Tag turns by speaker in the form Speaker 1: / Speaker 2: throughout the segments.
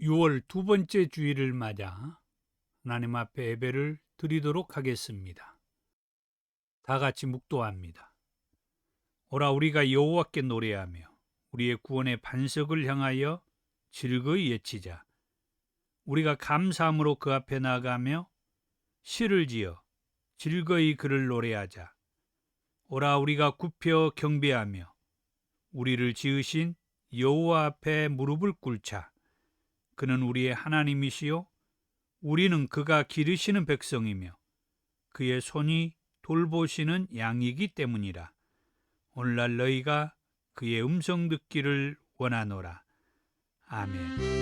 Speaker 1: 6월 두 번째 주일을 맞아 하나님 앞에 예배를 드리도록 하겠습니다. 다 같이 묵도합니다. 오라 우리가 여호와께 노래하며 우리의 구원의 반석을 향하여 즐거이 외치자. 우리가 감사함으로 그 앞에 나가며 시를 지어 즐거이 그를 노래하자. 오라 우리가 굽혀 경배하며 우리를 지으신 여호와 앞에 무릎을 꿇자. 그는 우리의 하나님이시요 우리는 그가 기르시는 백성이며 그의 손이 돌보시는 양이기 때문이라. 오늘날 너희가 그의 음성 듣기를 원하노라. 아멘.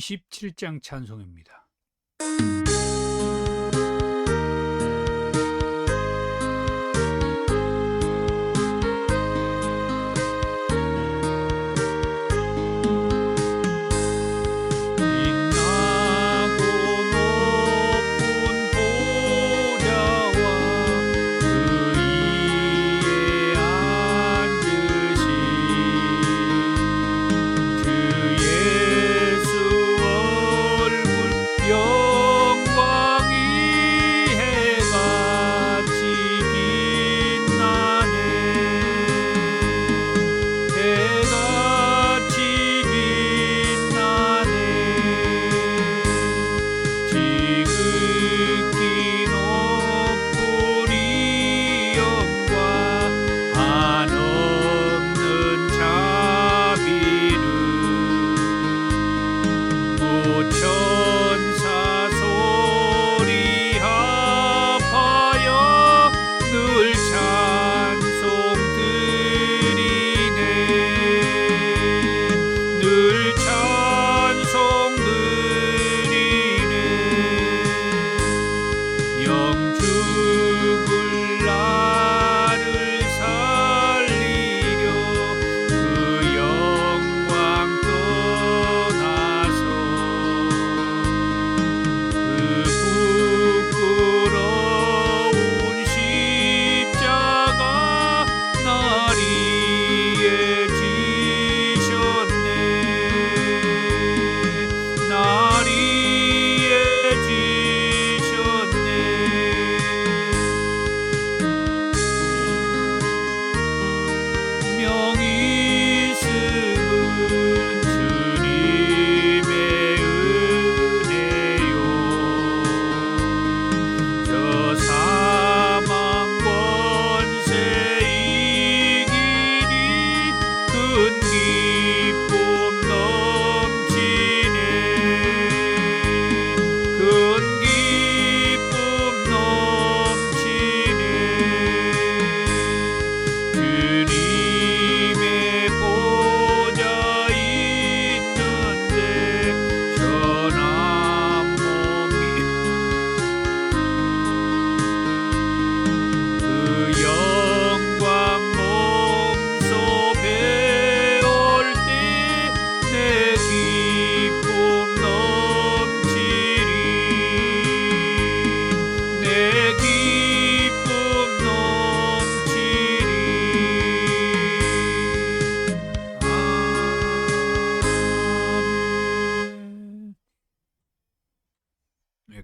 Speaker 1: 27장 찬송입니다.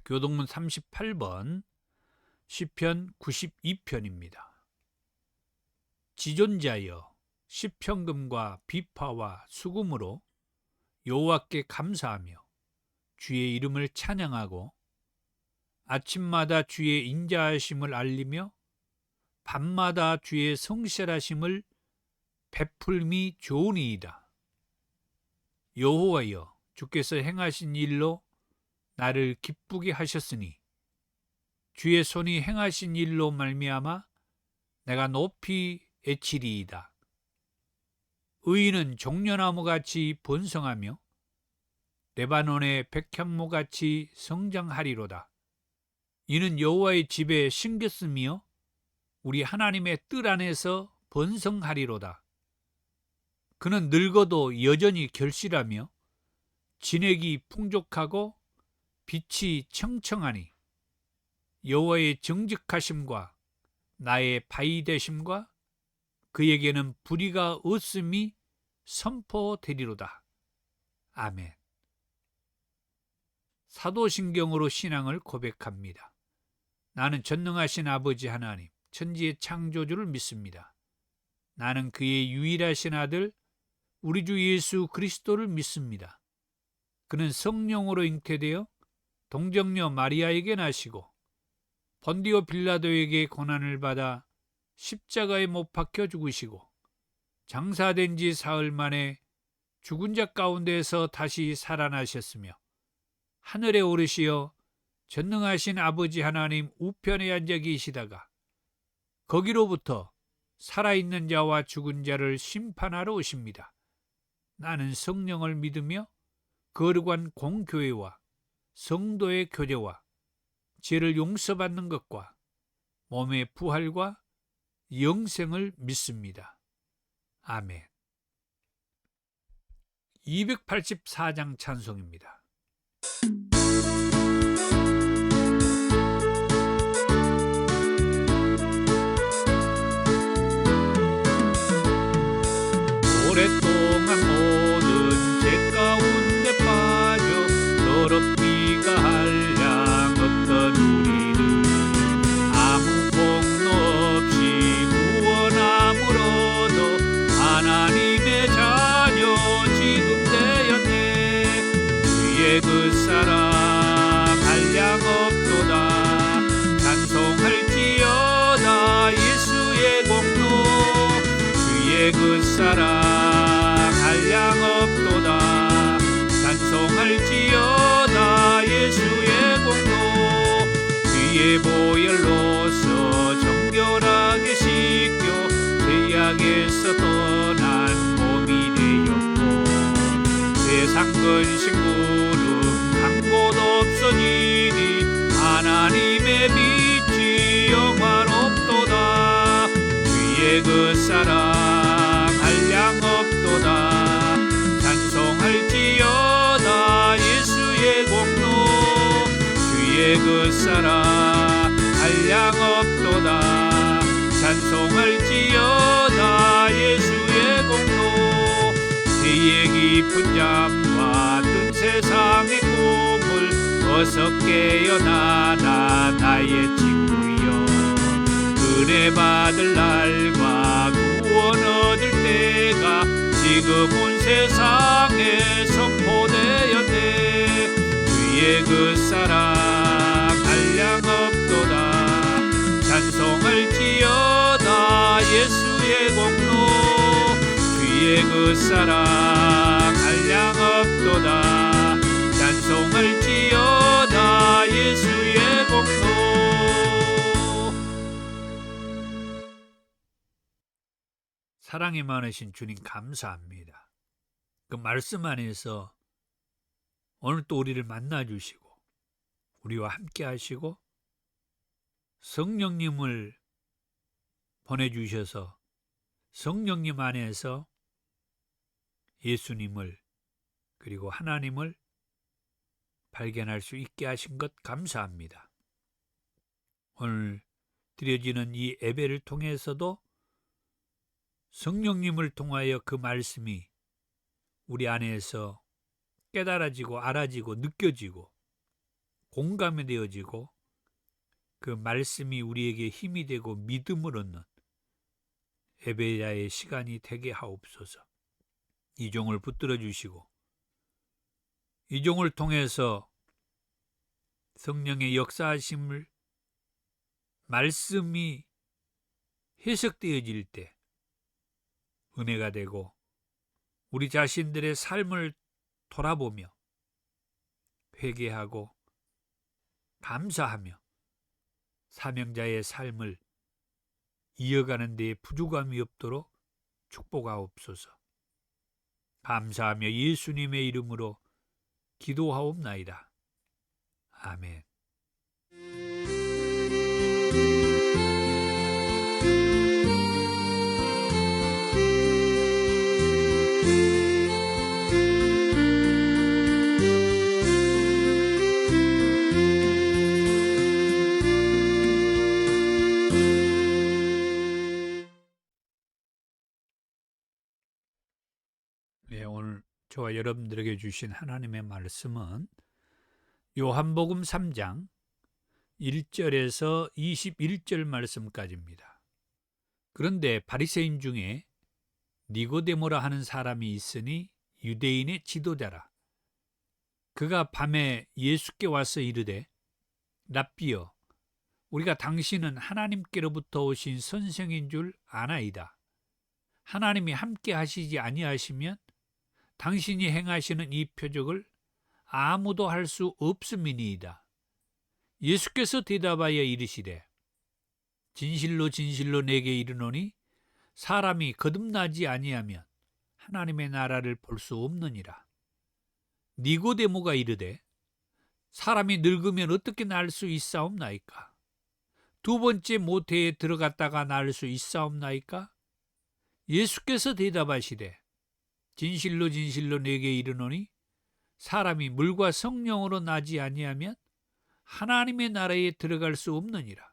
Speaker 1: 교동문 38번 시편 92편입니다. 지존자여 시편금과 비파와 수금으로 여호와께 감사하며 주의 이름을 찬양하고 아침마다 주의 인자하심을 알리며 밤마다 주의 성실하심을 베풀미 좋으니이다. 여호와여 주께서 행하신 일로 나를 기쁘게 하셨으니 주의 손이 행하신 일로 말미암아 내가 높이 애치리이다. 의인은 종려나무같이 번성하며 레바논의 백향목같이 성장하리로다. 이는 여호와의 집에 심겼으며 우리 하나님의 뜰 안에서 번성하리로다. 그는 늙어도 여전히 결실하며 진액이 풍족하고 빛이 청청하니 여호와의 정직하심과 나의 바위 되심과 그에게는 불의가 없음이 선포되리로다. 아멘. 사도신경으로 신앙을 고백합니다. 나는 전능하신 아버지 하나님, 천지의 창조주를 믿습니다. 나는 그의 유일하신 아들 우리 주 예수 그리스도를 믿습니다. 그는 성령으로 잉태되어 동정녀 마리아에게 나시고 본디오 빌라도에게 고난을 받아 십자가에 못 박혀 죽으시고 장사된 지 사흘 만에 죽은 자 가운데서 다시 살아나셨으며 하늘에 오르시어 전능하신 아버지 하나님 우편에 앉아 계시다가 거기로부터 살아있는 자와 죽은 자를 심판하러 오십니다. 나는 성령을 믿으며 거룩한 공교회와 성도의 교제와 죄를 용서받는 것과 몸의 부활과 영생을 믿습니다. 아멘. 284장 찬송입니다. 오랫동안 모든 죄 가운데 빠져 더럽기가 한량 없던 우리를 아무 공로 없이 구원함으로도 하나님의 자녀 지금 되었네. 주의 그 사랑 한량 없도다. 찬송할지어다 예수의 공로. 주의 그 사랑 한량 없도다. 찬송할지어다 예수의 공로. 그의 보혈로서 정결하게 씻겨 죄악에서 떠난 몸이 되었고 세상 근심 구름 한 곳 없어지니 하나님의 빛이 영화롭도다. 주의 그 사랑 한량 없도다. 찬송할지어다 예수의 공로. 주의 그 사랑 한량 없도다. 찬송할지어다 예수의 공로. 죄의 깊은 잠과 뜬 세상의 꿈을 어서 깨어나다 나의 친구여. 은혜 받을 날과 구원 얻을 때가 지금 온 세상에 선포되었네. 주의 그 사랑 한량 없도다. 찬송할지어다 예수의 공로. 주의 그 사랑 한량 없도다. 찬송할지어다 예수의 공로. 사랑이 많으신 주님 감사합니다. 그 말씀 안에서 오늘 또 우리를 만나주시고 우리와 함께 하시고 성령님을 보내주셔서 성령님 안에서 예수님을 그리고 하나님을 발견할 수 있게 하신 것 감사합니다. 오늘 드려지는 이 예배를 통해서도 성령님을 통하여 그 말씀이 우리 안에서 깨달아지고 알아지고 느껴지고 공감이 되어지고 그 말씀이 우리에게 힘이 되고 믿음을 얻는 예배자의 시간이 되게 하옵소서. 이 종을 붙들어 주시고 이 종을 통해서 성령의 역사하심을 말씀이 해석되어질 때 은혜가 되고 우리 자신들의 삶을 돌아보며 회개하고 감사하며 사명자의 삶을 이어가는 데에 부족함이 없도록 축복하옵소서. 감사하며 예수님의 이름으로 기도하옵나이다. 아멘. 오늘 저와 여러분들에게 주신 하나님의 말씀은 요한복음 3장 1절에서 21절 말씀까지입니다. 그런데 바리새인 중에 니고데모라 하는 사람이 있으니 유대인의 지도자라. 그가 밤에 예수께 와서 이르되 랍비여, 우리가 당신은 하나님께로부터 오신 선생인 줄 아나이다. 하나님이 함께 하시지 아니하시면 당신이 행하시는 이 표적을 아무도 할 수 없음이니이다. 예수께서 대답하여 이르시되 진실로 진실로 내게 이르노니 사람이 거듭나지 아니하면 하나님의 나라를 볼 수 없느니라. 니고데모가 이르되 사람이 늙으면 어떻게 날 수 있사옵나이까? 두 번째 모태에 들어갔다가 날 수 있사옵나이까? 예수께서 대답하시되 진실로 진실로 내게 이르노니 사람이 물과 성령으로 나지 아니하면 하나님의 나라에 들어갈 수 없느니라.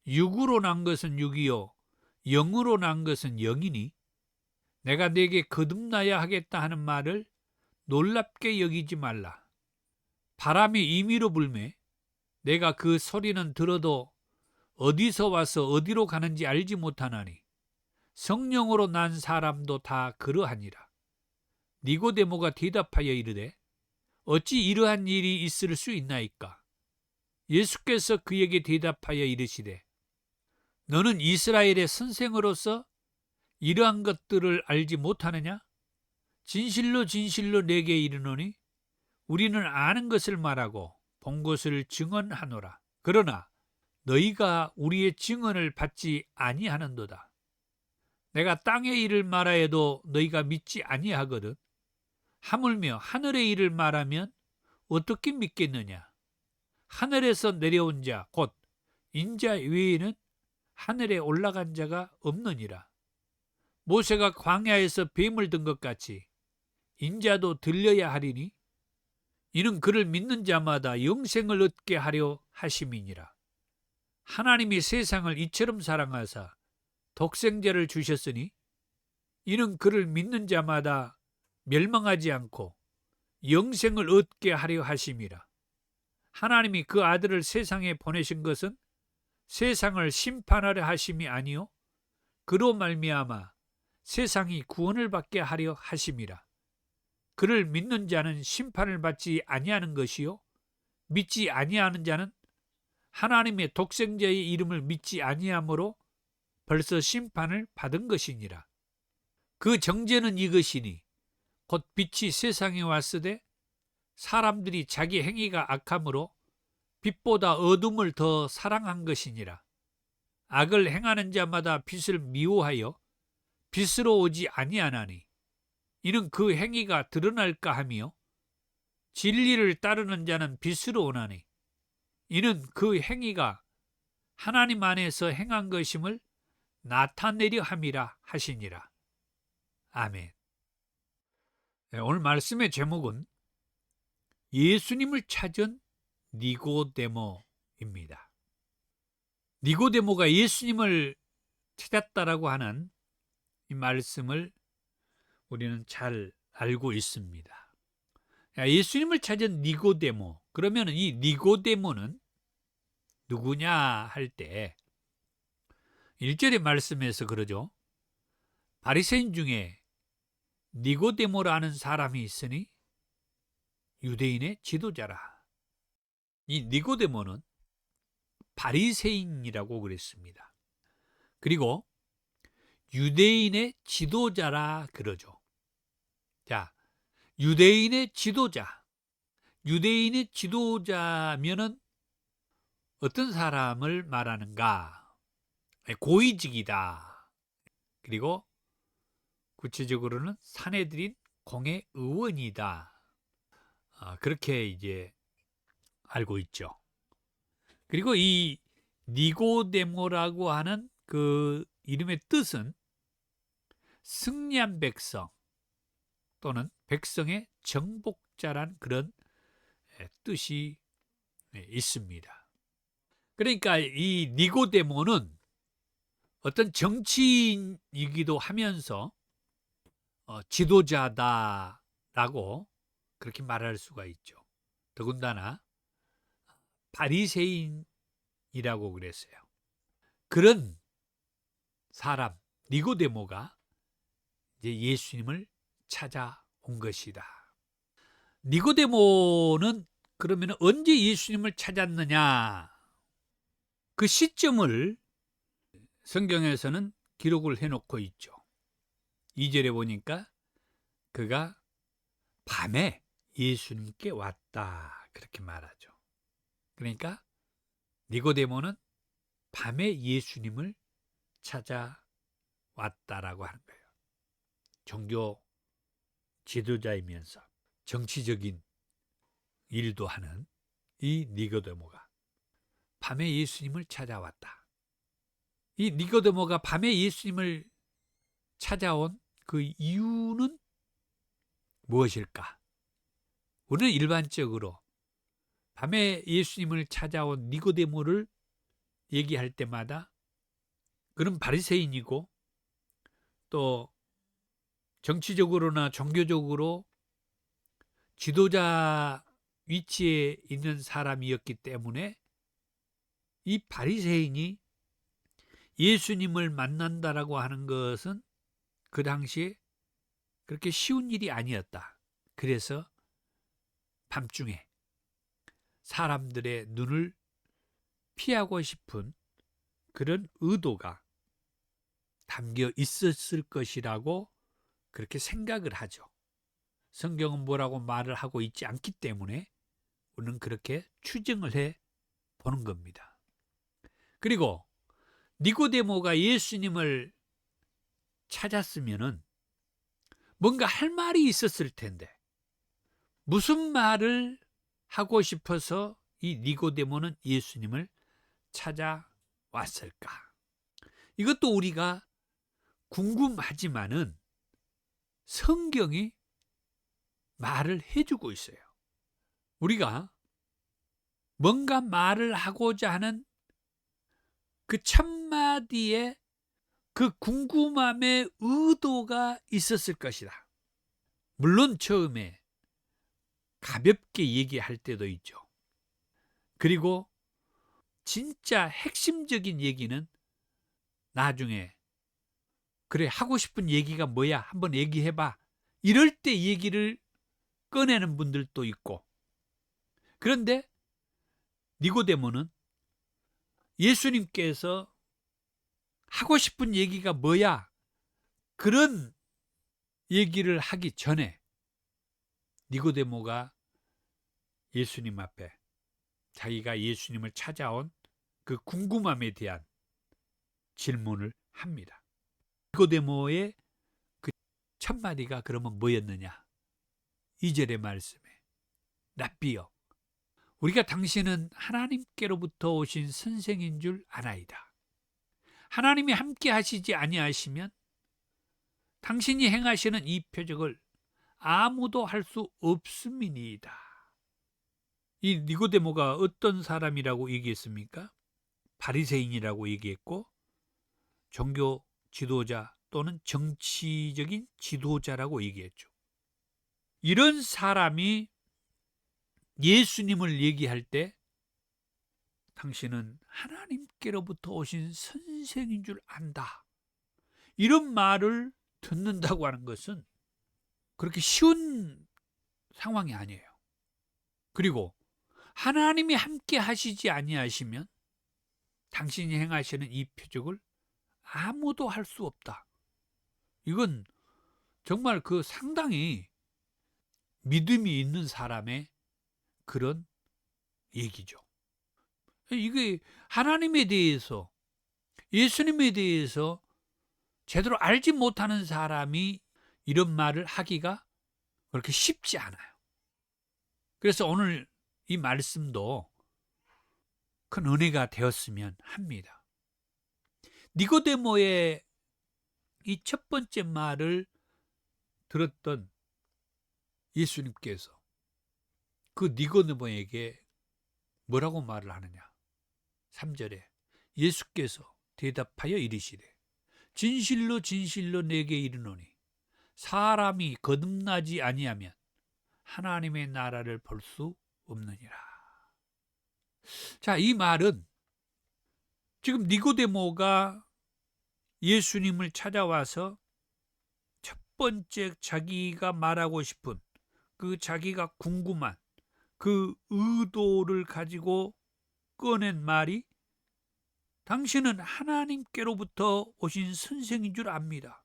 Speaker 1: 육으로 난 것은 육이요 영으로 난 것은 영이니 내가 네게 거듭나야 하겠다 하는 말을 놀랍게 여기지 말라. 바람이 임의로 불매 내가 그 소리는 들어도 어디서 와서 어디로 가는지 알지 못하나니 성령으로 난 사람도 다 그러하니라. 니고데모가 대답하여 이르되 어찌 이러한 일이 있을 수 있나이까? 예수께서 그에게 대답하여 이르시되 너는 이스라엘의 선생으로서 이러한 것들을 알지 못하느냐? 진실로 진실로 내게 이르노니 우리는 아는 것을 말하고 본 것을 증언하노라. 그러나 너희가 우리의 증언을 받지 아니하는도다. 내가 땅의 일을 말하여도 너희가 믿지 아니하거든. 하물며 하늘의 일을 말하면 어떻게 믿겠느냐? 하늘에서 내려온 자 곧 인자 외에는 하늘에 올라간 자가 없느니라. 모세가 광야에서 뱀을 든 것 같이 인자도 들려야 하리니 이는 그를 믿는 자마다 영생을 얻게 하려 하심이니라. 하나님이 세상을 이처럼 사랑하사 독생자를 주셨으니 이는 그를 믿는 자마다 멸망하지 않고 영생을 얻게 하려 하심이라. 하나님이 그 아들을 세상에 보내신 것은 세상을 심판하려 하심이 아니요 그로 말미암아 세상이 구원을 받게 하려 하심이라. 그를 믿는 자는 심판을 받지 아니하는 것이요 믿지 아니하는 자는 하나님의 독생자의 이름을 믿지 아니하므로 벌써 심판을 받은 것이니라. 그 정죄는 이것이니 곧 빛이 세상에 왔으되 사람들이 자기 행위가 악함으로 빛보다 어둠을 더 사랑한 것이니라. 악을 행하는 자마다 빛을 미워하여 빛으로 오지 아니하나니 이는 그 행위가 드러날까 하며 진리를 따르는 자는 빛으로 오나니 이는 그 행위가 하나님 안에서 행한 것임을 나타내려 함이라 하시니라. 아멘. 오늘 말씀의 제목은 예수님을 찾은 니고데모입니다. 니고데모가 예수님을 찾았다라고 하는 이 말씀을 우리는 잘 알고 있습니다. 예수님을 찾은 니고데모, 그러면 이 니고데모는 누구냐 할 때 1절의 말씀에서 그러죠. 바리새인 중에 니고데모라는 사람이 있으니 유대인의 지도자라. 이 니고데모는 바리새인이라고 그랬습니다. 그리고 유대인의 지도자라 그러죠. 자, 유대인의 지도자. 유대인의 지도자면은 어떤 사람을 말하는가? 고위직이다. 그리고 구체적으로는 사내들인 공회의원이다. 그렇게 이제 알고 있죠. 그리고 이 니고데모라고 하는 그 이름의 뜻은 승리한 백성 또는 백성의 정복자란 그런 뜻이 있습니다. 그러니까 이 니고데모는 어떤 정치인이기도 하면서 지도자다라고 그렇게 말할 수가 있죠. 더군다나 바리새인이라고 그랬어요. 그런 사람 니고데모가 이제 예수님을 찾아온 것이다. 니고데모는 그러면 언제 예수님을 찾았느냐? 그 시점을 성경에서는 기록을 해놓고 있죠. 2절에 보니까 그가 밤에 예수님께 왔다 그렇게 말하죠. 그러니까 니고데모는 밤에 예수님을 찾아왔다라고 하는 거예요. 종교 지도자이면서 정치적인 일도 하는 이 니고데모가 밤에 예수님을 찾아왔다. 이 니고데모가 밤에 예수님을 찾아온 그 이유는 무엇일까? 우리는 일반적으로 밤에 예수님을 찾아온 니고데모를 얘기할 때마다 그는 바리새인이고 또 정치적으로나 종교적으로 지도자 위치에 있는 사람이었기 때문에 이 바리새인이 예수님을 만난다라고 하는 것은 그 당시에 그렇게 쉬운 일이 아니었다. 그래서 밤중에 사람들의 눈을 피하고 싶은 그런 의도가 담겨 있었을 것이라고 그렇게 생각을 하죠. 성경은 뭐라고 말을 하고 있지 않기 때문에 우리는 그렇게 추정을 해 보는 겁니다. 그리고 니고데모가 예수님을 찾았으면은 뭔가 할 말이 있었을 텐데 무슨 말을 하고 싶어서 이 니고데모는 예수님을 찾아왔을까? 이것도 우리가 궁금하지만은 성경이 말을 해주고 있어요. 우리가 뭔가 말을 하고자 하는 그 첫마디에 그 궁금함의 의도가 있었을 것이다. 물론 처음에 가볍게 얘기할 때도 있죠. 그리고 진짜 핵심적인 얘기는 나중에 그래 하고 싶은 얘기가 뭐야 한번 얘기해봐 이럴 때 얘기를 꺼내는 분들도 있고 그런데 니고데모는 예수님께서 하고 싶은 얘기가 뭐야 그런 얘기를 하기 전에 니고데모가 예수님 앞에 자기가 예수님을 찾아온 그 궁금함에 대한 질문을 합니다. 니고데모의 그 첫마디가 그러면 뭐였느냐? 2절의 말씀에 랍비여 우리가 당신은 하나님께로부터 오신 선생인 줄 아나이다. 하나님이 함께 하시지 아니하시면 당신이 행하시는 이 표적을 아무도 할 수 없음이니이다. 이 니고데모가 어떤 사람이라고 얘기했습니까? 바리새인이라고 얘기했고 종교 지도자 또는 정치적인 지도자라고 얘기했죠. 이런 사람이 예수님을 얘기할 때 당신은 하나님께로부터 오신 선생인 줄 안다. 이런 말을 듣는다고 하는 것은 그렇게 쉬운 상황이 아니에요. 그리고 하나님이 함께 하시지 아니하시면 당신이 행하시는 이 표적을 아무도 할 수 없다. 이건 정말 그 상당히 믿음이 있는 사람의 그런 얘기죠. 이게 하나님에 대해서 예수님에 대해서 제대로 알지 못하는 사람이 이런 말을 하기가 그렇게 쉽지 않아요. 그래서 오늘 이 말씀도 큰 은혜가 되었으면 합니다. 니고데모의 이 첫 번째 말을 들었던 예수님께서 그 니고데모에게 뭐라고 말을 하느냐? 3절에 예수께서 대답하여 이르시되 진실로 진실로 내게 이르노니 사람이 거듭나지 아니하면 하나님의 나라를 볼 수 없느니라. 자, 이 말은 지금 니고데모가 예수님을 찾아와서 첫 번째 자기가 말하고 싶은 그 자기가 궁금한 그 의도를 가지고 꺼낸 말이 당신은 하나님께로부터 오신 선생인 줄 압니다.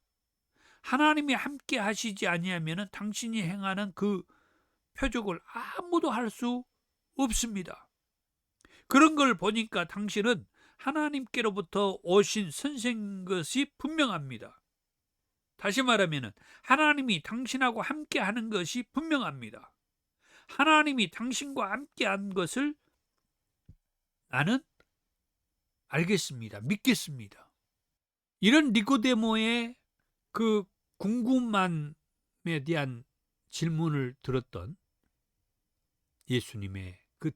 Speaker 1: 하나님이 함께 하시지 아니하면 당신이 행하는 그 표적을 아무도 할 수 없습니다. 그런 걸 보니까 당신은 하나님께로부터 오신 선생인 것이 분명합니다. 다시 말하면 하나님이 당신하고 함께 하는 것이 분명합니다. 하나님이 당신과 함께 한 것을 나는 알겠습니다. 믿겠습니다. 이런 니고데모의 그 궁금함에 대한 질문을 들었던 예수님의 그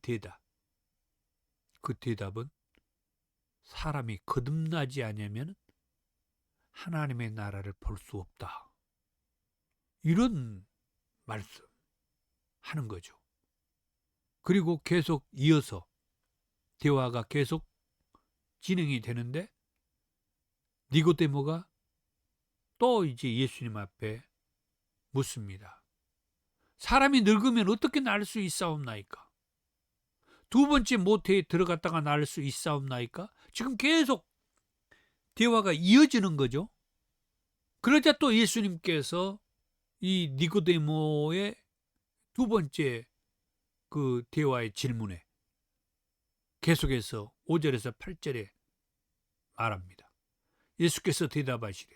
Speaker 1: 대답은 사람이 거듭나지 않으면 하나님의 나라를 볼 수 없다. 이런 말씀 하는 거죠. 그리고 계속 이어서 대화가 계속 진행이 되는데 니고데모가 또 이제 예수님 앞에 묻습니다. 사람이 늙으면 어떻게 날 수 있사옵나이까? 두 번째 모태에 들어갔다가 날 수 있사옵나이까? 지금 계속 대화가 이어지는 거죠. 그러자 또 예수님께서 이 니고데모의 두 번째 그 대화의 질문에 계속해서 5절에서 8절에 말합니다. 예수께서 대답하시되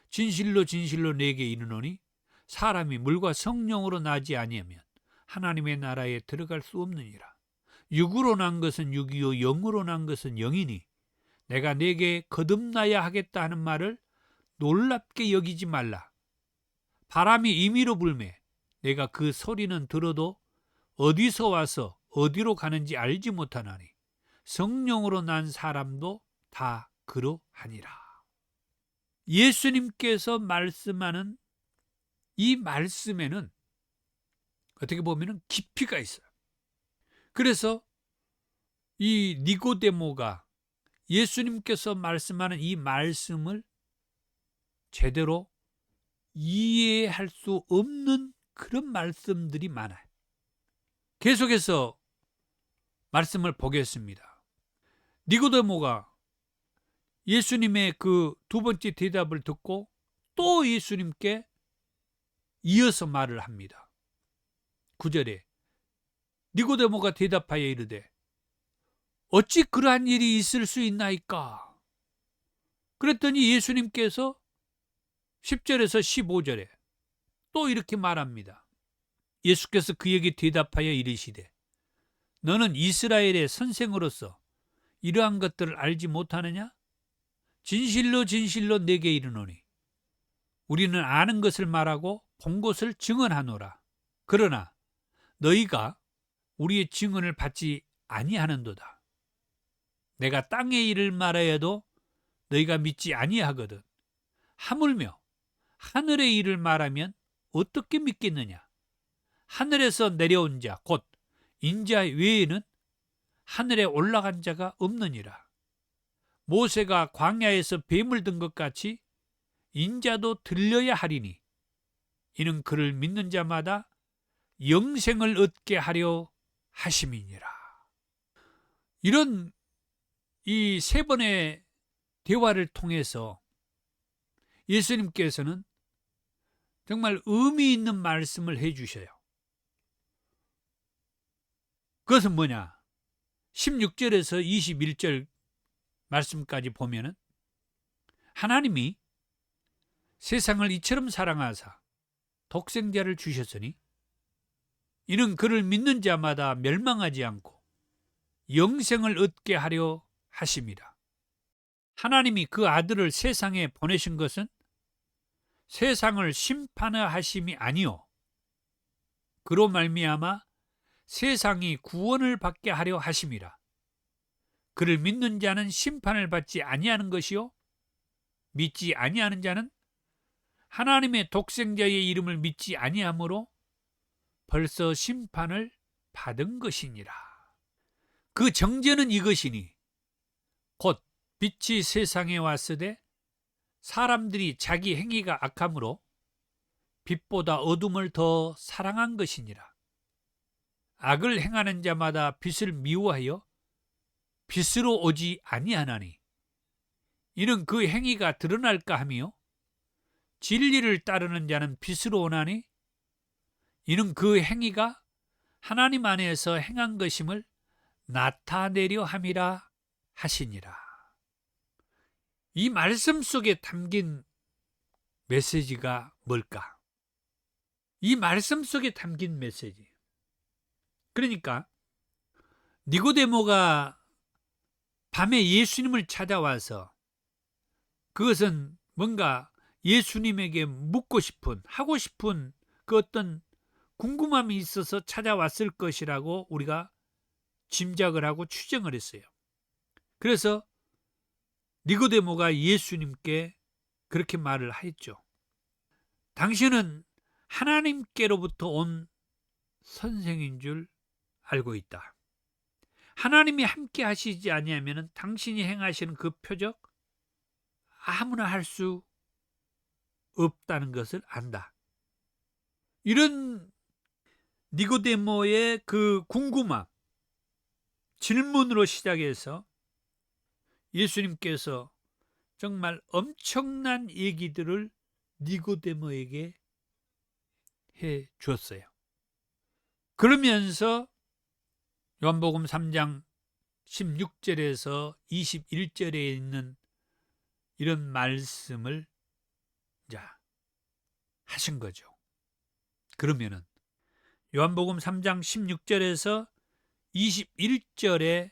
Speaker 1: 진실로 진실로 내게 이르노니 사람이 물과 성령으로 나지 아니하면 하나님의 나라에 들어갈 수 없느니라. 육으로 난 것은 육이요 영으로 난 것은 영이니 내가 내게 거듭나야 하겠다 하는 말을 놀랍게 여기지 말라. 바람이 임의로 불매 내가 그 소리는 들어도 어디서 와서 어디로 가는지 알지 못하나니 성령으로 난 사람도 다 그러하니라. 예수님께서 말씀하는 이 말씀에는 어떻게 보면 깊이가 있어요. 그래서 이 니고데모가 예수님께서 말씀하는 이 말씀을 제대로 이해할 수 없는 그런 말씀들이 많아요. 계속해서 말씀을 보겠습니다. 니고데모가 예수님의 그 두 번째 대답을 듣고 또 예수님께 이어서 말을 합니다. 9절에 니고데모가 대답하여 이르되 어찌 그러한 일이 있을 수 있나이까? 그랬더니 예수님께서 10절에서 15절에 또 이렇게 말합니다. 예수께서 그에게 대답하여 이르시되 너는 이스라엘의 선생으로서 이러한 것들을 알지 못하느냐? 진실로 진실로 내게 이르노니 우리는 아는 것을 말하고 본 것을 증언하노라. 그러나 너희가 우리의 증언을 받지 아니하는도다. 내가 땅의 일을 말하여도 너희가 믿지 아니하거든. 하물며 하늘의 일을 말하면 어떻게 믿겠느냐? 하늘에서 내려온 자 곧 인자 외에는 하늘에 올라간 자가 없느니라. 모세가 광야에서 뱀을 든 것 같이 인자도 들려야 하리니 이는 그를 믿는 자마다 영생을 얻게 하려 하심이니라. 이런 이 세 번의 대화를 통해서 예수님께서는 정말 의미 있는 말씀을 해주셔요. 그것은 뭐냐? 16절에서 21절 말씀까지 보면은 하나님이 세상을 이처럼 사랑하사 독생자를 주셨으니 이는 그를 믿는 자마다 멸망하지 않고 영생을 얻게 하려 하심이라. 하나님이 그 아들을 세상에 보내신 것은 세상을 심판하심이 아니요 그로 말미암아 세상이 구원을 받게 하려 하심이라. 그를 믿는 자는 심판을 받지 아니하는 것이요 믿지 아니하는 자는 하나님의 독생자의 이름을 믿지 아니하므로 벌써 심판을 받은 것이니라. 그 정죄는 이것이니 곧 빛이 세상에 왔으되 사람들이 자기 행위가 악함으로 빛보다 어둠을 더 사랑한 것이니라. 악을 행하는 자마다 빛을 미워하여 빛으로 오지 아니하나니 이는 그 행위가 드러날까 하며 진리를 따르는 자는 빛으로 오나니 이는 그 행위가 하나님 안에서 행한 것임을 나타내려 함이라 하시니라. 이 말씀 속에 담긴 메시지가 뭘까? 이 말씀 속에 담긴 메시지. 그러니까 니고데모가 밤에 예수님을 찾아와서 그것은 뭔가 예수님에게 묻고 싶은, 하고 싶은 그 어떤 궁금함이 있어서 찾아왔을 것이라고 우리가 짐작을 하고 추정을 했어요. 그래서 니고데모가 예수님께 그렇게 말을 했죠. 당신은 하나님께로부터 온 선생인 줄 알고 있다. 하나님이 함께 하시지 아니하면 당신이 행하시는 그 표적 아무나 할 수 없다는 것을 안다. 이런 니고데모의 그 궁금함, 질문으로 시작해서 예수님께서 정말 엄청난 얘기들을 니고데모에게 해 주었어요. 그러면서 요한복음 3장 16절에서 21절에 있는 이런 말씀을 하신 거죠. 그러면은 요한복음 3장 16절에서 21절의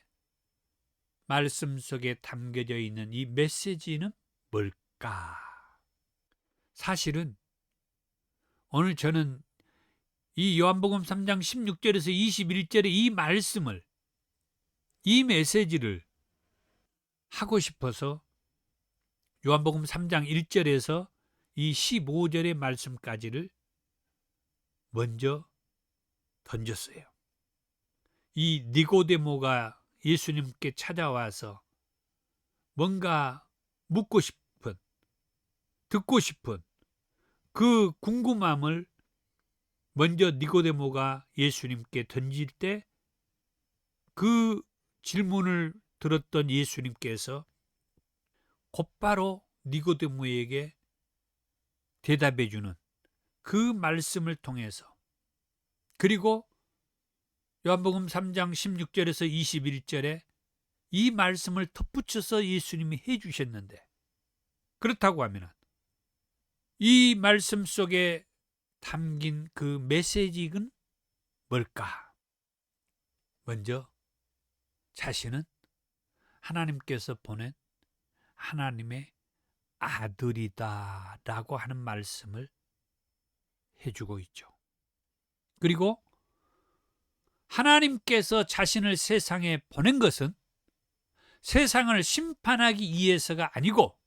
Speaker 1: 말씀 속에 담겨져 있는 이 메시지는 뭘까? 사실은 오늘 저는 이 요한복음 3장 16절에서 21절의 이 말씀을, 이 메시지를 하고 싶어서 요한복음 3장 1절에서 이 15절의 말씀까지를 먼저 던졌어요. 이 니고데모가 예수님께 찾아와서 뭔가 묻고 싶은, 듣고 싶은 그 궁금함을 먼저 니고데모가 예수님께 던질 때 그 질문을 들었던 예수님께서 곧바로 니고데모에게 대답해 주는 그 말씀을 통해서, 그리고 요한복음 3장 16절에서 21절에 이 말씀을 덧붙여서 예수님이 해 주셨는데, 그렇다고 하면 이 말씀 속에 담긴 그 메시지는 뭘까? 먼저 자신은 하나님께서 보낸 하나님의 아들이다라고 하는 말씀을 해주고 있죠. 그리고 하나님께서 자신을 세상에 보낸 것은 세상을 심판하기 위해서가 아니고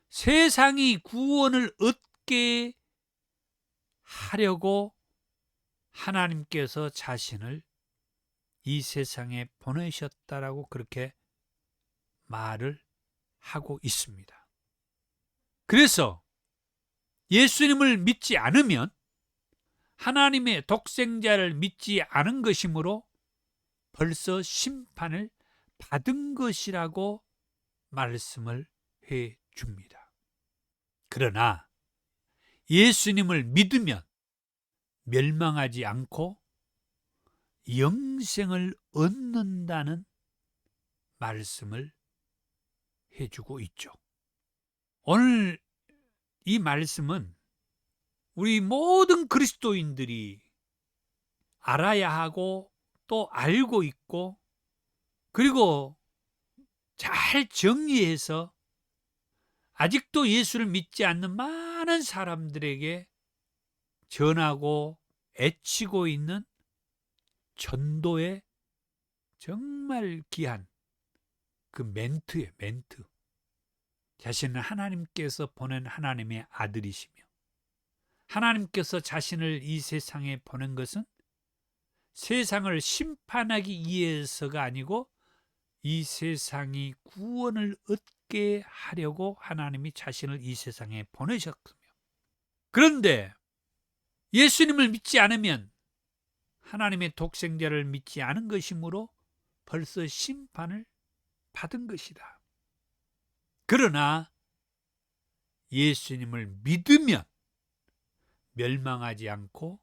Speaker 1: 세상이 구원을 얻게 하려고 하나님께서 자신을 이 세상에 보내셨다라고 그렇게 말을 하고 있습니다. 그래서 예수님을 믿지 않으면 하나님의 독생자를 믿지 않은 것이므로 벌써 심판을 받은 것이라고 말씀을 해 줍니다. 그러나 예수님을 믿으면 멸망하지 않고 영생을 얻는다는 말씀을 해주고 있죠. 오늘 이 말씀은 우리 모든 그리스도인들이 알아야 하고 또 알고 있고, 그리고 잘 정리해서 아직도 예수를 믿지 않는 많은 사람들에게 전하고 애치고 있는 전도의 정말 귀한 그 멘트예요, 멘트. 자신은 하나님께서 보낸 하나님의 아들이시며 하나님께서 자신을 이 세상에 보낸 것은 세상을 심판하기 위해서가 아니고 이 세상이 구원을 얻게 하려고 하나님이 자신을 이 세상에 보내셨으며, 그런데 예수님을 믿지 않으면 하나님의 독생자를 믿지 않은 것이므로 벌써 심판을 받은 것이다. 그러나 예수님을 믿으면 멸망하지 않고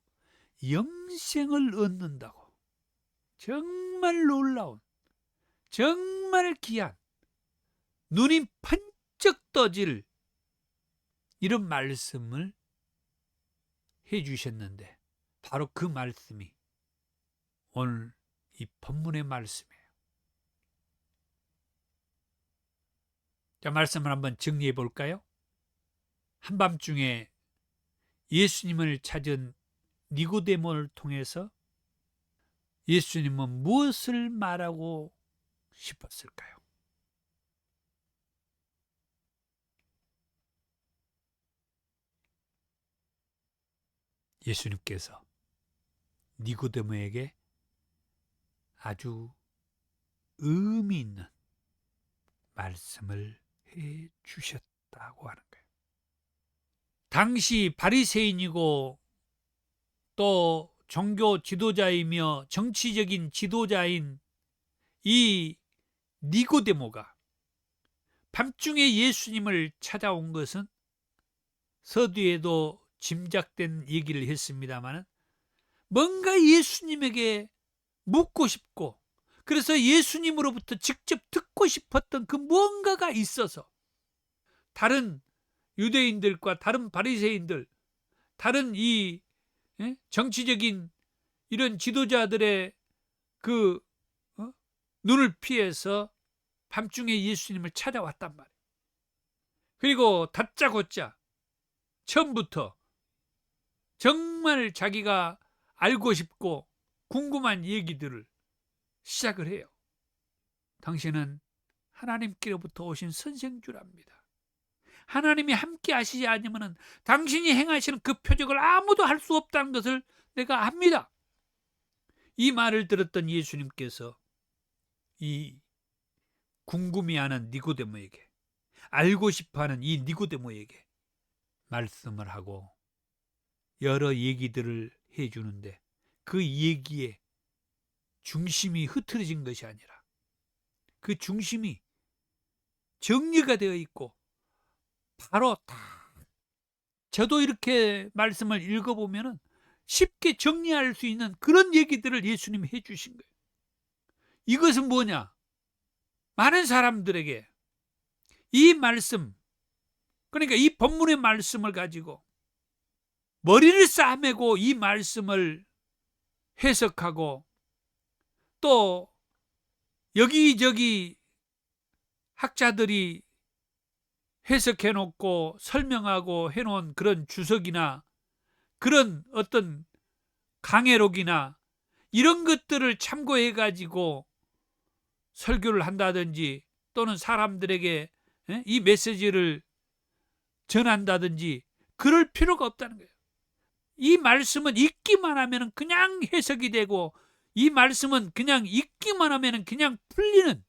Speaker 1: 영생을 얻는다고, 정말 놀라운, 정말 귀한, 눈이 번쩍 떠질 이런 말씀을 해주셨는데, 바로 그 말씀이 오늘 이 본문의 말씀이에요. 자, 말씀을 한번 정리해 볼까요? 한밤중에 예수님을 찾은 니고데모를 통해서 예수님은 무엇을 말하고 싶었을까요? 예수님께서 니고데모에게 아주 의미 있는 말씀을 해 주셨다고 하는 거예요. 당시 바리새인이고 또 종교 지도자이며 정치적인 지도자인 이 니고데모가 밤중에 예수님을 찾아온 것은 서두에도 짐작된 얘기를 했습니다만 뭔가 예수님에게 묻고 싶고, 그래서 예수님으로부터 직접 듣고 싶었던 그 무언가가 있어서 다른 유대인들과 다른 바리새인들, 다른 이 정치적인 이런 지도자들의 그 눈을 피해서 밤중에 예수님을 찾아왔단 말이에요. 그리고 다짜고짜 처음부터 정말 자기가 알고 싶고 궁금한 얘기들을 시작을 해요. 당신은 하나님께로부터 오신 선생줄 압니다. 하나님이 함께 하시지 않으면 당신이 행하시는 그 표적을 아무도 할 수 없다는 것을 내가 압니다. 이 말을 들었던 예수님께서 이 궁금해하는 니고데모에게, 알고 싶어하는 이 니고데모에게 말씀을 하고 여러 얘기들을 해주는데, 그 얘기에 중심이 흐트러진 것이 아니라 그 중심이 정리가 되어 있고, 바로 다 저도 이렇게 말씀을 읽어보면 쉽게 정리할 수 있는 그런 얘기들을 예수님이 해주신 거예요. 이것은 뭐냐? 많은 사람들에게 이 말씀, 그러니까 이 본문의 말씀을 가지고 머리를 싸매고 이 말씀을 해석하고 또 여기저기 학자들이 해석해놓고 설명하고 해놓은 그런 주석이나 그런 어떤 강해록이나 이런 것들을 참고해가지고 설교를 한다든지 또는 사람들에게 이 메시지를 전한다든지 그럴 필요가 없다는 거예요. 이 말씀은 읽기만 하면 그냥 해석이 되고, 이 말씀은 그냥 읽기만 하면 그냥 풀리는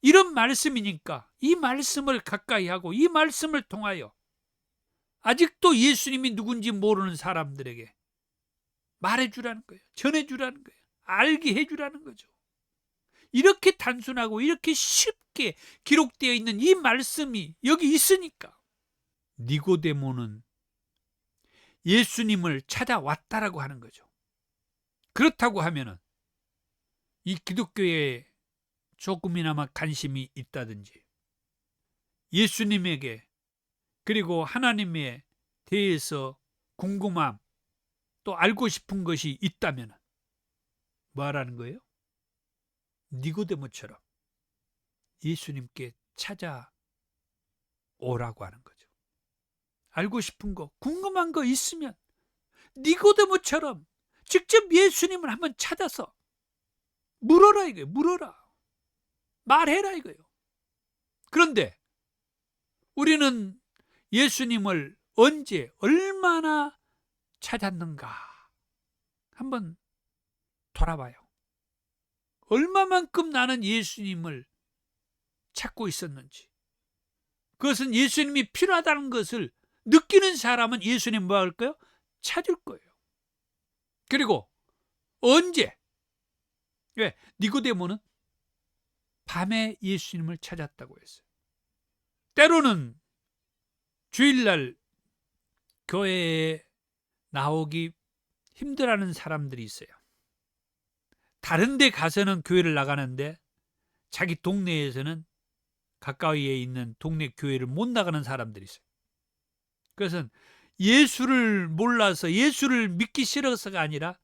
Speaker 1: 이런 말씀이니까 이 말씀을 가까이 하고 이 말씀을 통하여 아직도 예수님이 누군지 모르는 사람들에게 말해주라는 거예요. 전해주라는 거예요. 알게 해주라는 거죠. 이렇게 단순하고 이렇게 쉽게 기록되어 있는 이 말씀이 여기 있으니까 니고데모는 예수님을 찾아왔다라고 하는 거죠. 그렇다고 하면은 이 기독교에 조금이나마 관심이 있다든지 예수님에게 그리고 하나님에 대해서 궁금함 또 알고 싶은 것이 있다면 뭐 하라는 거예요? 니고데모처럼 예수님께 찾아오라고 하는 거죠. 알고 싶은 거, 궁금한 거 있으면 니고데모처럼 직접 예수님을 한번 찾아서 물어라 이거예요. 물어라. 말해라 이거예요. 그런데 우리는 예수님을 언제 얼마나 찾았는가 한번 돌아봐요. 얼마만큼 나는 예수님을 찾고 있었는지. 그것은 예수님이 필요하다는 것을 느끼는 사람은 예수님 뭐 할까요? 찾을 거예요. 그리고 언제? 왜? 니고데모는 밤에 예수님을 찾았다고 했어요. 때로는 주일날 교회에 나오기 힘들어하는 사람들이 있어요. 다른 데 가서는 교회를 나가는데 자기 동네에서는 가까이에 있는 동네 교회를 못 나가는 사람들이 있어요. 그것은 예수를 몰라서 예수를 믿기 싫어서가 아니라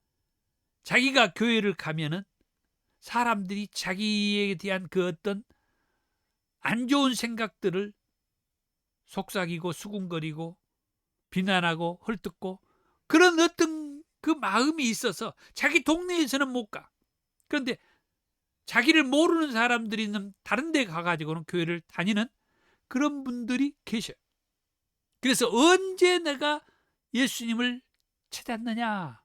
Speaker 1: 자기가 교회를 가면은 사람들이 자기에 대한 그 어떤 안 좋은 생각들을 속삭이고 수군거리고 비난하고 헐뜯고 그런 어떤 그 마음이 있어서 자기 동네에서는 못 가. 그런데 자기를 모르는 사람들이 있는 다른 데 가가지고는 교회를 다니는 그런 분들이 계셔요. 그래서 언제 내가 예수님을 찾았느냐?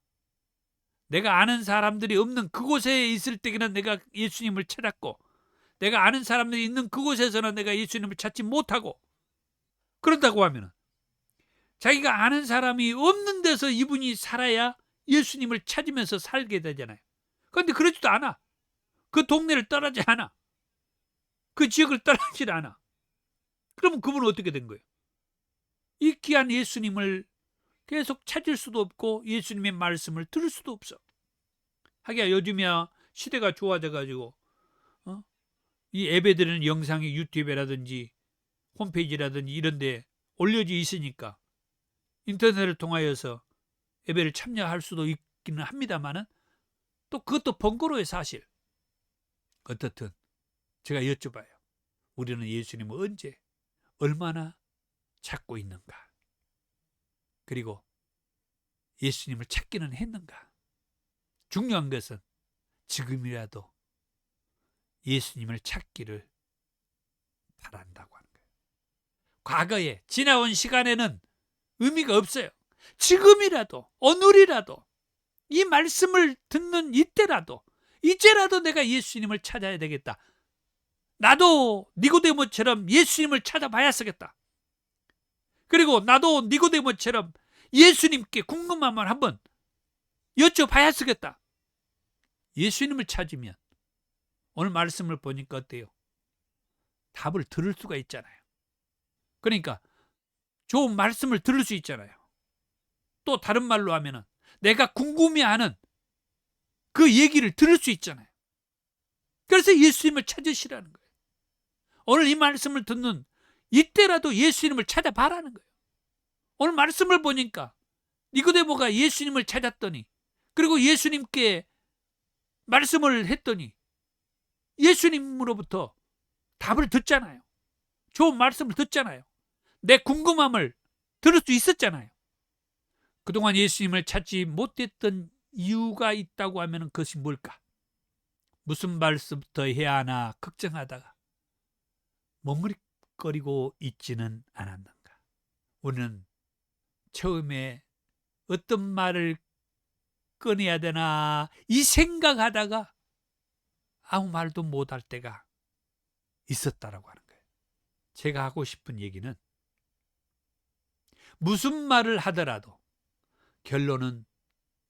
Speaker 1: 내가 아는 사람들이 없는 그곳에 있을 때에는 내가 예수님을 찾았고, 내가 아는 사람들이 있는 그곳에서는 내가 예수님을 찾지 못하고, 그런다고 하면 자기가 아는 사람이 없는 데서 이분이 살아야 예수님을 찾으면서 살게 되잖아요. 그런데 그러지도 않아. 그 동네를 떠나지 않아. 그 지역을 떠나지 않아. 그러면 그분은 어떻게 된 거예요? 이 귀한 예수님을 계속 찾을 수도 없고 예수님의 말씀을 들을 수도 없어. 하기야 요즘이야 시대가 좋아져가지고 이 예배드리는 영상이 유튜브라든지 홈페이지라든지 이런 데 올려져 있으니까 인터넷을 통하여서 예배를 참여할 수도 있기는 합니다만은 또 그것도 번거로워요 사실. 어떻든 제가 여쭤봐요. 우리는 예수님을 언제 얼마나 찾고 있는가? 그리고 예수님을 찾기는 했는가? 중요한 것은 지금이라도 예수님을 찾기를 바란다고 하는 거예요. 과거에 지나온 시간에는 의미가 없어요. 지금이라도 오늘이라도 이 말씀을 듣는 이때라도 이제라도 내가 예수님을 찾아야 되겠다. 나도 니고데모처럼 예수님을 찾아봐야 쓰겠다. 그리고 나도 니고데모처럼 예수님께 궁금함을 한번 여쭤봐야 쓰겠다. 예수님을 찾으면 오늘 말씀을 보니까 어때요? 답을 들을 수가 있잖아요. 그러니까 좋은 말씀을 들을 수 있잖아요. 또 다른 말로 하면은 내가 궁금해하는 그 얘기를 들을 수 있잖아요. 그래서 예수님을 찾으시라는 거예요. 오늘 이 말씀을 듣는 이때라도 예수님을 찾아봐라는 거예요. 오늘 말씀을 보니까 니고데모가 예수님을 찾았더니 그리고 예수님께 말씀을 했더니 예수님으로부터 답을 듣잖아요. 좋은 말씀을 듣잖아요. 내 궁금함을 들을 수 있었잖아요. 그동안 예수님을 찾지 못했던 이유가 있다고 하면 그것이 뭘까? 무슨 말씀부터 해야 하나 걱정하다가 머뭇거리고 있지는 않았는가? 우리는 처음에 어떤 말을 꺼내야 되나 이 생각하다가 아무 말도 못할 때가 있었다라고 하는 거예요. 제가 하고 싶은 얘기는 무슨 말을 하더라도 결론은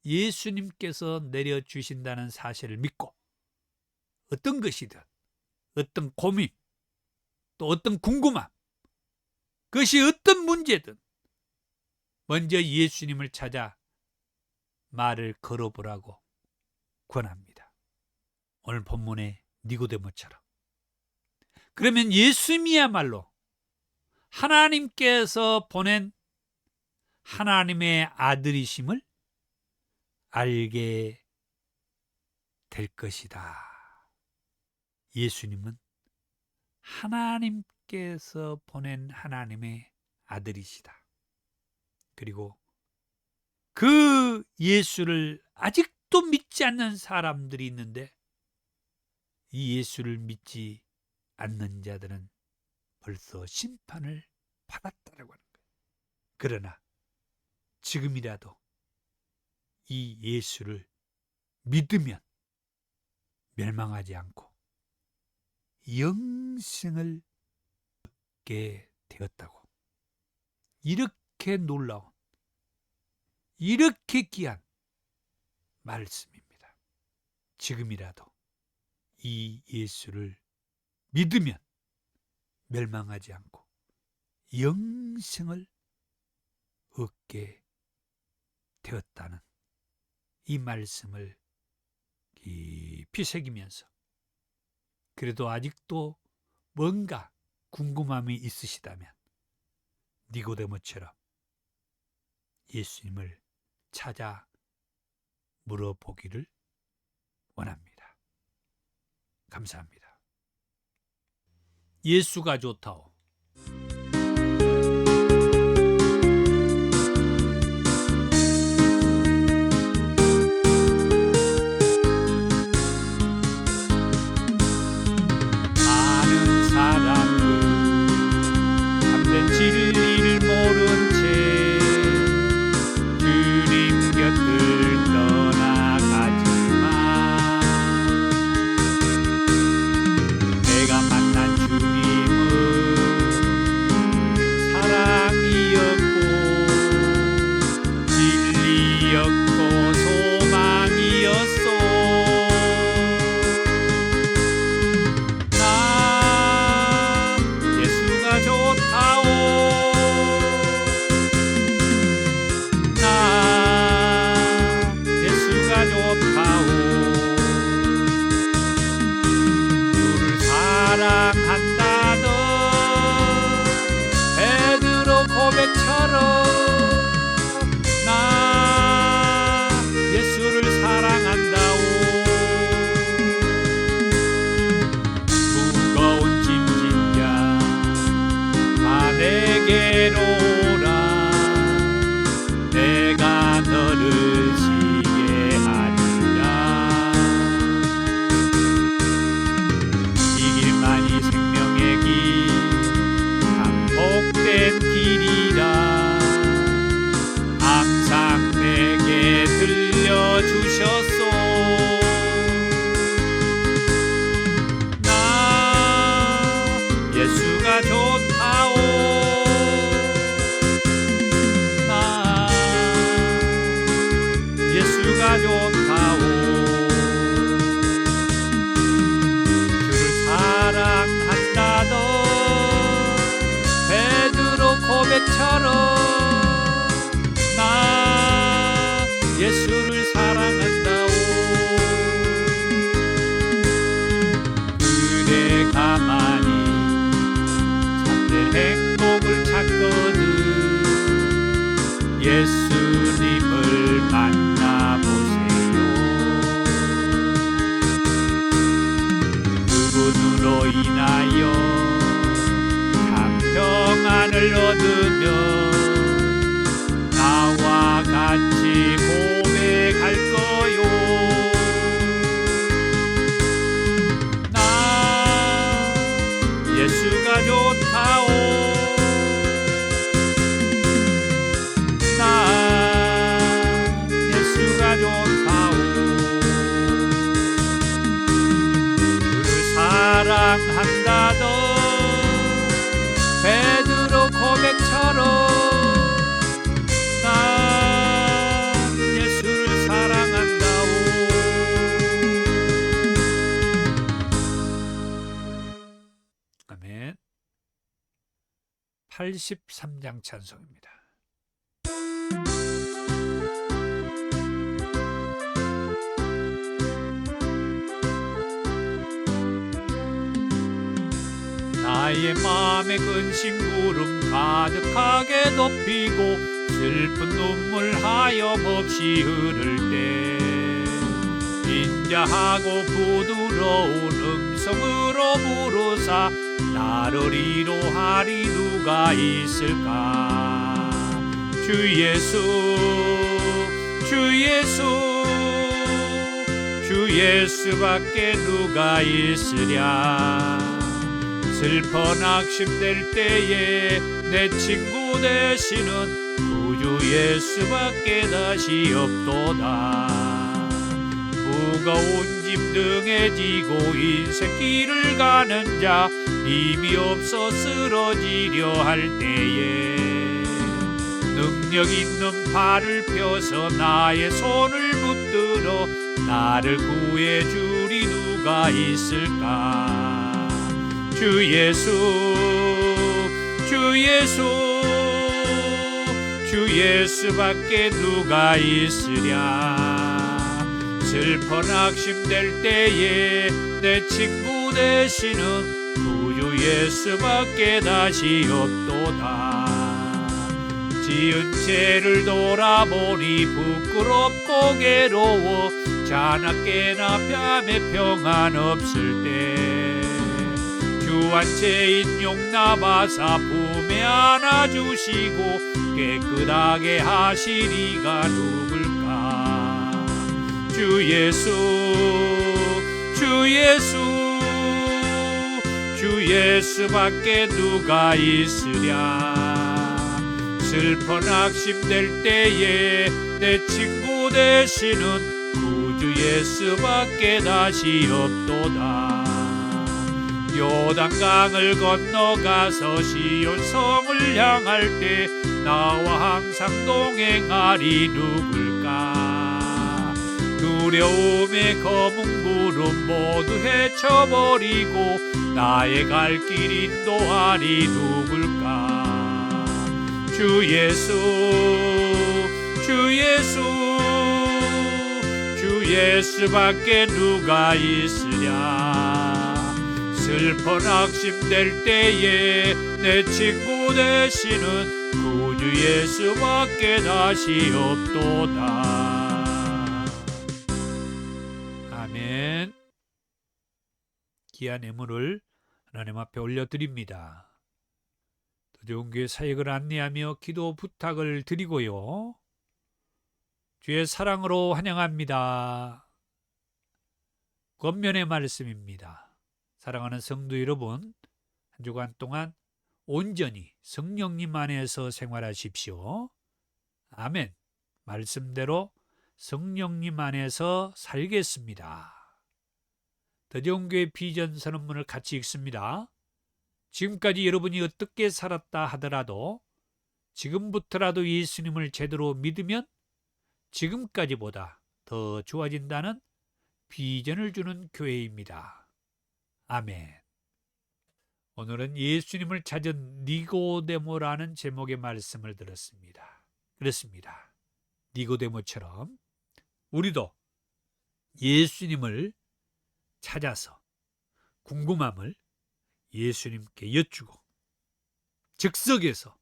Speaker 1: 예수님께서 내려주신다는 사실을 믿고 어떤 것이든 어떤 고민 또 어떤 궁금함 그것이 어떤 문제든 먼저 예수님을 찾아 말을 걸어보라고 권합니다. 오늘 본문의 니고데모처럼. 그러면 예수님이야말로 하나님께서 보낸 하나님의 아들이심을 알게 될 것이다. 예수님은 하나님께서 보낸 하나님의 아들이시다. 그리고 그 예수를 아직도 믿지 않는 사람들이 있는데 이 예수를 믿지 않는 자들은 벌써 심판을 받았다라고 하는 거예요. 그러나 지금이라도 이 예수를 믿으면 멸망하지 않고 영생을 얻게 되었다고. 이렇게 놀라운, 이렇게 귀한 말씀입니다. 지금이라도 이 예수를 믿으면 멸망하지 않고 영생을 얻게 되었다는 이 말씀을 깊이 새기면서, 그래도 아직도 뭔가 궁금함이 있으시다면 니고데모처럼 예수님을 찾아 물어보기를 원합니다. 감사합니다. 예수가 좋다오. 많은 사람들 참된 진리를 모른 채 주님 곁을 떠나가지만 내가 만난 주님은 사랑이었고 진리였고 소망이었소. 나 예수가 좋다오. 나 예수가 좋다오. 주를 사랑한다던 베드로 고백처럼 나 예수를 사랑한다오. 무거운 짐진자 다 내게로 오라. 내가 너를 쉬게 하리라. 이 길만이 생명의 길 참 복된 길이라 항상 내게 들려주셨소. 나 예수가 좋다오. 나 예수가 좋다오. 주를 사랑한다던 베드로 고백처럼 나 예수를 사랑한다오. 그대 가만히 참된 행복을 찾거든 예수님을 만나보세요. 그분으로 인하여 참 평안을 얻으며 나와 같이 고백할 거요. 나 예수가 좋다오. 나 예수가 좋다오. 주를 사랑한다던 베드로 고백처럼 나 예수를 사랑한다오. 아멘. 83장 찬송입니다. 나의 마음에 근심 구름 가득하게 덮이고 슬픈 눈물 하염없이 흐를 때 인자하고 부드러운 음성으로 부르사 나를 위로하리 누가 있을까. 주 예수 주 예수 주 예수밖에 누가 있으랴. 슬퍼 낙심될 때에 내 친구 되시는 구주 예수밖에 다시 없도다. 무거운 짐 등에 지고 인생길을 가는 자, 힘이 없어 쓰러지려 할 때에 능력 있는 팔을 펴서 나의 손을 붙들어 나를 구해주리 누가 있을까. 주 예수, 주 예수, 주 예수밖에 누가 있으랴. 슬퍼 낙심될 때에 내 친구 되시는 구주 예수밖에 다시 없도다. 지은 죄를 돌아보니 부끄럽고 괴로워 자나깨나 뺨에 평안 없을 때 주 한 채인 용납하사 품에 안아주시고 깨끗하게 하시리가 누굴까. 주 예수, 주 예수, 주 예수밖에 누가 있으랴. 슬퍼 낙심될 때에 내 친구 되시는 구주 예수밖에 다시 없도다. 요단강을 건너가서 시온성을 향할 때 나와 항상 동행하리 누굴까. 두려움의 검은 구름 모두 헤쳐버리고 나의 갈 길 인도하리 누굴까. 주 예수, 주 예수, 주 예수밖에 누가 있으랴. 슬퍼 낙심될 때에 내 친구 되시는 구주 예수밖에 다시 없도다. 아멘. 귀한 예물을 하나님 앞에 올려드립니다. 도전교회 사역을 안내하며 기도 부탁을 드리고요. 주의 사랑으로 환영합니다. 권면의 말씀입니다. 사랑하는 성도 여러분, 한 주간 동안 온전히 성령님 안에서 생활하십시오. 아멘. 말씀대로 성령님 안에서 살겠습니다. 더정교회 비전 선언문을 같이 읽습니다. 지금까지 여러분이 어떻게 살았다 하더라도 지금부터라도 예수님을 제대로 믿으면 지금까지보다 더 좋아진다는 비전을 주는 교회입니다. 아멘. 오늘은 예수님을 찾은 니고데모라는 제목의 말씀을 들었습니다. 그렇습니다. 니고데모처럼 우리도 예수님을 찾아서 궁금함을 예수님께 여쭈고 즉석에서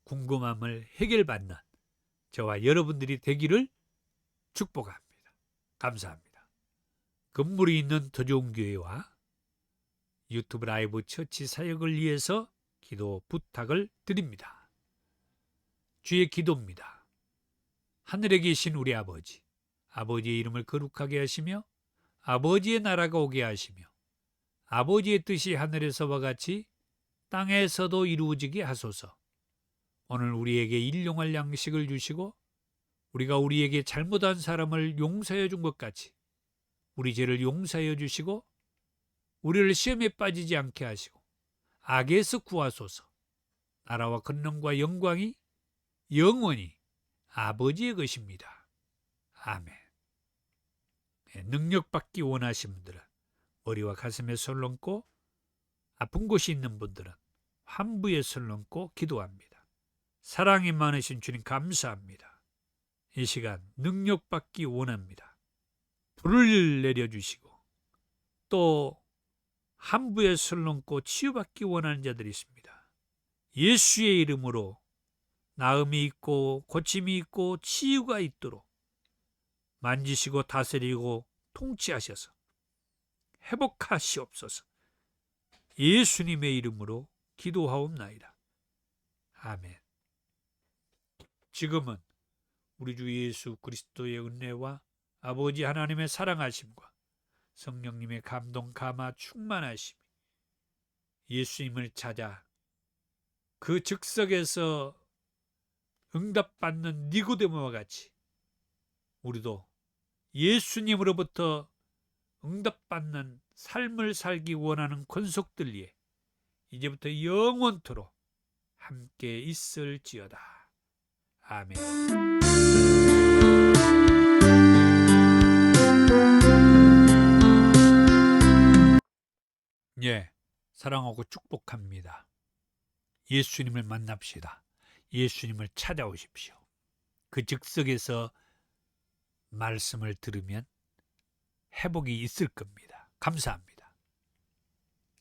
Speaker 1: 궁금함을 해결받는 저와 여러분들이 되기를 축복합니다. 감사합니다. 건물이 있는 더 좋은 교회와 유튜브 라이브 처치 사역을 위해서 기도 부탁을 드립니다. 주의 기도입니다. 하늘에 계신 우리 아버지, 아버지의 이름을 거룩하게 하시며 아버지의 나라가 오게 하시며 아버지의 뜻이 하늘에서와 같이 땅에서도 이루어지게 하소서. 오늘 우리에게 일용할 양식을 주시고 우리가 우리에게 잘못한 사람을 용서해 준 것 같이 우리 죄를 용서해 주시고 우리를 시험에 빠지지 않게 하시고 악에서 구하소서. 나라와 권능과 영광이 영원히 아버지의 것입니다. 아멘. 능력받기 원하시는 분들은 머리와 가슴에 손을 얹고 아픈 곳이 있는 분들은 환부에 손을 얹고 기도합니다. 사랑이 많으신 주님 감사합니다. 이 시간 능력받기 원합니다. 불을 내려주시고 또 함부에 손을 얹고 치유받기 원하는 자들이 있습니다. 예수의 이름으로 나음이 있고 고침이 있고 치유가 있도록 만지시고 다스리고 통치하셔서 회복하시옵소서. 예수님의 이름으로 기도하옵나이다. 아멘. 지금은 우리 주 예수 그리스도의 은혜와 아버지 하나님의 사랑하심과 성령님의 감동 감화 충만하심이 예수님을 찾아 그 즉석에서 응답받는 니고데모와 같이 우리도 예수님으로부터 응답받는 삶을 살기 원하는 권속들 위해 이제부터 영원토록 함께 있을지어다. 아멘. 예, 사랑하고 축복합니다. 예수님을 만납시다. 예수님을 찾아오십시오. 그 즉석에서 말씀을 들으면 회복이 있을 겁니다. 감사합니다.